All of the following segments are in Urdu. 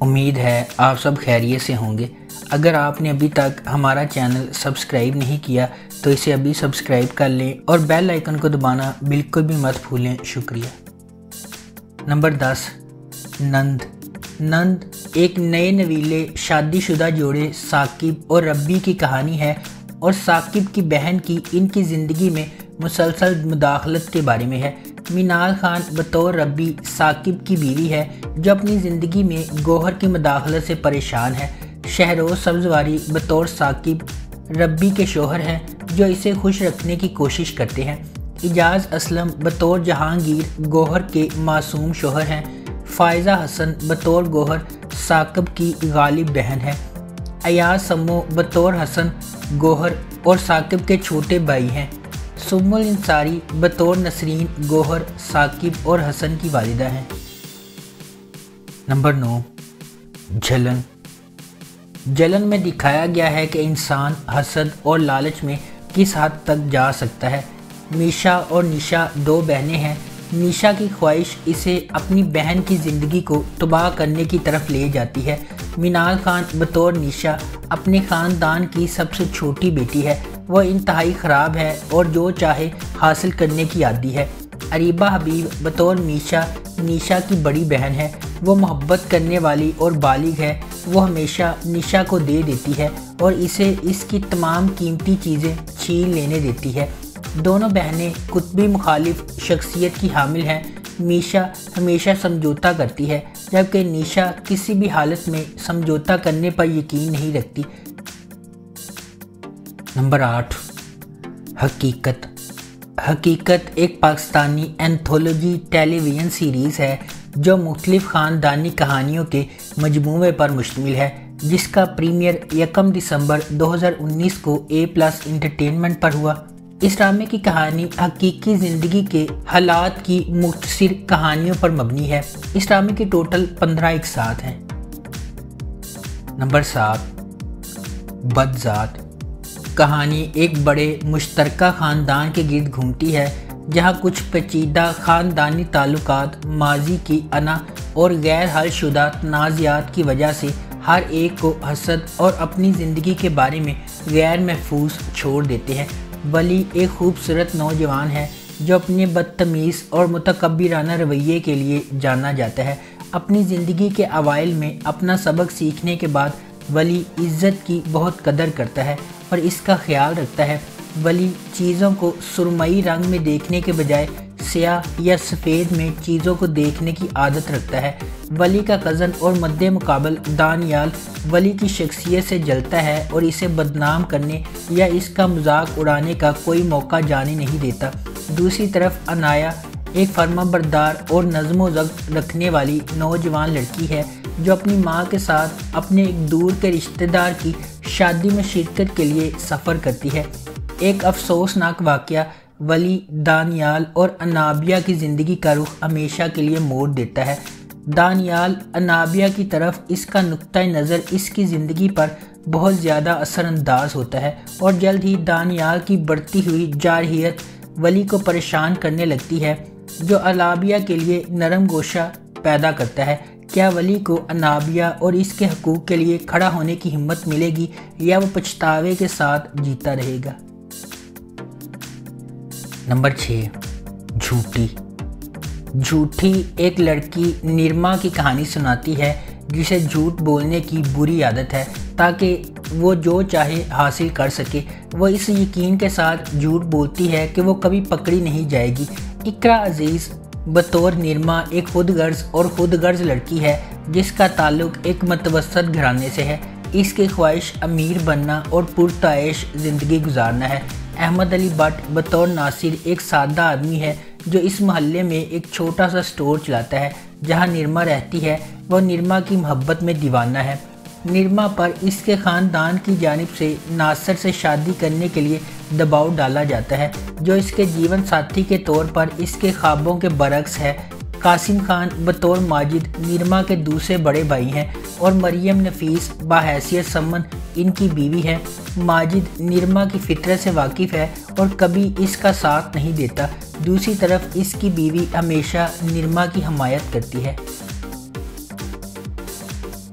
امید ہے آپ سب خیریت سے ہوں گے۔ اگر آپ نے ابھی تک ہمارا چینل سبسکرائب نہیں کیا تو اسے ابھی سبسکرائب کر لیں اور بیل آئیکن کو دبانا بالکل بھی مت بھولیں۔ شکریہ۔ نمبر 10، نند ایک نئے نویلے شادی شدہ جوڑے ثاقب اور ربی کی کہانی ہے اور ثاقب کی بہن کی ان کی زندگی میں مسلسل مداخلت کے بارے میں ہے۔ مینال خان بطور ربی ثاقب کی بیوی ہے جو اپنی زندگی میں گوہر کی مداخلت سے پریشان ہے۔ شہروز سبزواری بطور ثاقب ربی کے شوہر ہیں جو اسے خوش رکھنے کی کوشش کرتے ہیں۔ اعجاز اسلم بطور جہانگیر گوہر کے معصوم شوہر ہیں۔ فائزہ حسن بطور گوہر ثاقب کی غالب بہن ہے۔ ایاز سمو بطور حسن گوہر اور ثاقب کے چھوٹے بھائی ہیں۔ سم الانصاری بطور نسرین گوہر ثاقب اور حسن کی والدہ ہیں۔ نمبر 9، جلن میں دکھایا گیا ہے کہ انسان حسد اور لالچ میں کس حد تک جا سکتا ہے۔ میشا اور نیشا دو بہنیں ہیں۔ نیشا کی خواہش اسے اپنی بہن کی زندگی کو تباہ کرنے کی طرف لے جاتی ہے۔ مینال خان بطور نیشا اپنے خاندان کی سب سے چھوٹی بیٹی ہے۔ وہ انتہائی خراب ہے اور جو چاہے حاصل کرنے کی عادی ہے۔ اریبہ حبیب بطور نیشا کی بڑی بہن ہے۔ وہ محبت کرنے والی اور بالغ ہے۔ وہ ہمیشہ نیشا کو دے دیتی ہے اور اسے اس کی تمام قیمتی چیزیں چھین لینے دیتی ہے۔ دونوں بہنیں قطبی مخالف شخصیت کی حامل ہیں۔ میشا ہمیشہ سمجھوتہ کرتی ہے جبکہ نیشا کسی بھی حالت میں سمجھوتہ کرنے پر یقین نہیں رکھتی۔ نمبر 8، حقیقت ایک پاکستانی اینتھولوجی ٹیلی ویژن سیریز ہے جو مختلف خاندانی کہانیوں کے مجموعے پر مشتمل ہے، جس کا پریمیئر 1 دسمبر 2019 کو A+ انٹرٹینمنٹ پر ہوا۔ اس ڈرامے کی کہانی حقیقی زندگی کے حالات کی مختصر کہانیوں پر مبنی ہے۔ اس ڈرامے کی ٹوٹل 15 اقساط ہیں۔ نمبر 7، بدذات کہانی ایک بڑے مشترکہ خاندان کے گرد گھومتی ہے جہاں کچھ پیچیدہ خاندانی تعلقات، ماضی کی انا اور غیر حل شدہ تنازعات کی وجہ سے ہر ایک کو حسد اور اپنی زندگی کے بارے میں غیر محفوظ چھوڑ دیتے ہیں۔ ولی ایک خوبصورت نوجوان ہے جو اپنے بدتمیز اور متکبرانہ رویے کے لیے جانا جاتا ہے۔ اپنی زندگی کے اوائل میں اپنا سبق سیکھنے کے بعد ولی عزت کی بہت قدر کرتا ہے اور اس کا خیال رکھتا ہے۔ ولی چیزوں کو سرمئی رنگ میں دیکھنے کے بجائے سیاہ یا سفید میں چیزوں کو دیکھنے کی عادت رکھتا ہے۔ ولی کا کزن اور مد مقابل دانیال ولی کی شخصیت سے جلتا ہے اور اسے بدنام کرنے یا اس کا مذاق اڑانے کا کوئی موقع جانے نہیں دیتا۔ دوسری طرف انایا ایک فرما بردار اور نظم و ضبط رکھنے والی نوجوان لڑکی ہے جو اپنی ماں کے ساتھ اپنے ایک دور کے رشتہ دار کی شادی میں شرکت کے لیے سفر کرتی ہے۔ ایک افسوسناک واقعہ ولی، دانیال اور انابیہ کی زندگی کا رخ ہمیشہ کے لیے موڑ دیتا ہے۔ دانیال انابیہ کی طرف اس کا نقطہ نظر اس کی زندگی پر بہت زیادہ اثر انداز ہوتا ہے اور جلد ہی دانیال کی بڑھتی ہوئی جارحیت ولی کو پریشان کرنے لگتی ہے جو انابیہ کے لیے نرم گوشہ پیدا کرتا ہے۔ کیا ولی کو انابیہ اور اس کے حقوق کے لیے کھڑا ہونے کی ہمت ملے گی یا وہ پچھتاوے کے ساتھ جیتا رہے گا؟ نمبر 6، جھوٹی ایک لڑکی نرما کی کہانی سناتی ہے جسے جھوٹ بولنے کی بری عادت ہے تاکہ وہ جو چاہے حاصل کر سکے۔ وہ اس یقین کے ساتھ جھوٹ بولتی ہے کہ وہ کبھی پکڑی نہیں جائے گی۔ اقرا عزیز بطور نرما ایک خود غرض لڑکی ہے جس کا تعلق ایک متوسط گھرانے سے ہے۔ اس کی خواہش امیر بننا اور پرتعیش زندگی گزارنا ہے۔ احمد علی بٹ بطور ناصر ایک سادہ آدمی ہے جو اس محلے میں ایک چھوٹا سا سٹور چلاتا ہے جہاں نرما رہتی ہے۔ وہ نرما کی محبت میں دیوانہ ہے۔ نرما پر اس کے خاندان کی جانب سے ناصر سے شادی کرنے کے لیے دباؤ ڈالا جاتا ہے جو اس کے جیون ساتھی کے طور پر اس کے خوابوں کے برعکس ہے۔ قاسم خان بطور ماجد نرما کے دوسرے بڑے بھائی ہیں اور مریم نفیس بحیثیت سمن ان کی بیوی ہے۔ ماجد نرما کی فطرت سے واقف ہے اور کبھی اس کا ساتھ نہیں دیتا۔ دوسری طرف اس کی بیوی ہمیشہ نرما کی حمایت کرتی ہے۔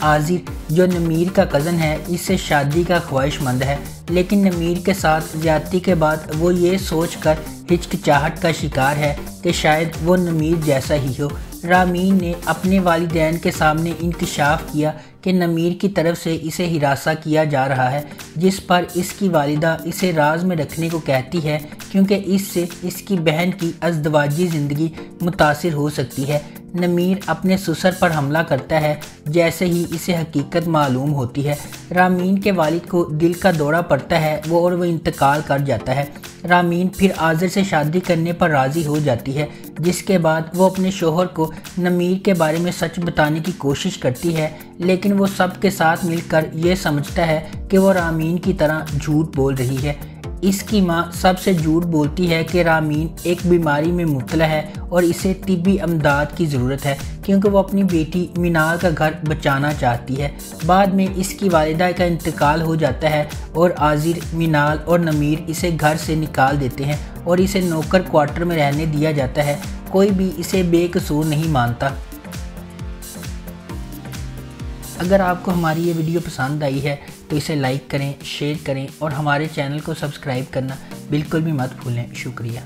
عازر جو نمیر کا کزن ہے اس سے شادی کا خواہشمند ہے، لیکن نمیر کے ساتھ زیادتی کے بعد وہ یہ سوچ کر ہچکچاہٹ کا شکار ہے کہ شاید وہ نمیر جیسا ہی ہو۔ رامین نے اپنے والدین کے سامنے انکشاف کیا کہ نمیر کی طرف سے اسے ہراساں کیا جا رہا ہے، جس پر اس کی والدہ اسے راز میں رکھنے کو کہتی ہے کیونکہ اس سے اس کی بہن کی ازدواجی زندگی متاثر ہو سکتی ہے۔ نمیر اپنے سسر پر حملہ کرتا ہے جیسے ہی اسے حقیقت معلوم ہوتی ہے۔ رامین کے والد کو دل کا دورہ پڑتا ہے اور وہ انتقال کر جاتا ہے۔ رامین پھر عازر سے شادی کرنے پر راضی ہو جاتی ہے، جس کے بعد وہ اپنے شوہر کو نمیر کے بارے میں سچ بتانے کی کوشش کرتی ہے، لیکن وہ سب کے ساتھ مل کر یہ سمجھتا ہے کہ وہ رامین کی طرح جھوٹ بول رہی ہے۔ اس کی ماں سب سے جھوٹ بولتی ہے کہ رامین ایک بیماری میں مبتلا ہے اور اسے طبی امداد کی ضرورت ہے کیونکہ وہ اپنی بیٹی مینال کا گھر بچانا چاہتی ہے۔ بعد میں اس کی والدہ کا انتقال ہو جاتا ہے اور عازر، مینال اور نمیر اسے گھر سے نکال دیتے ہیں اور اسے نوکر کوارٹر میں رہنے دیا جاتا ہے۔ کوئی بھی اسے بے قصور نہیں مانتا۔ اگر آپ کو ہماری یہ ویڈیو پسند آئی ہے تو اسے لائک کریں، شیئر کریں اور ہمارے چینل کو سبسکرائب کرنا بالکل بھی مت بھولیں۔ شکریہ۔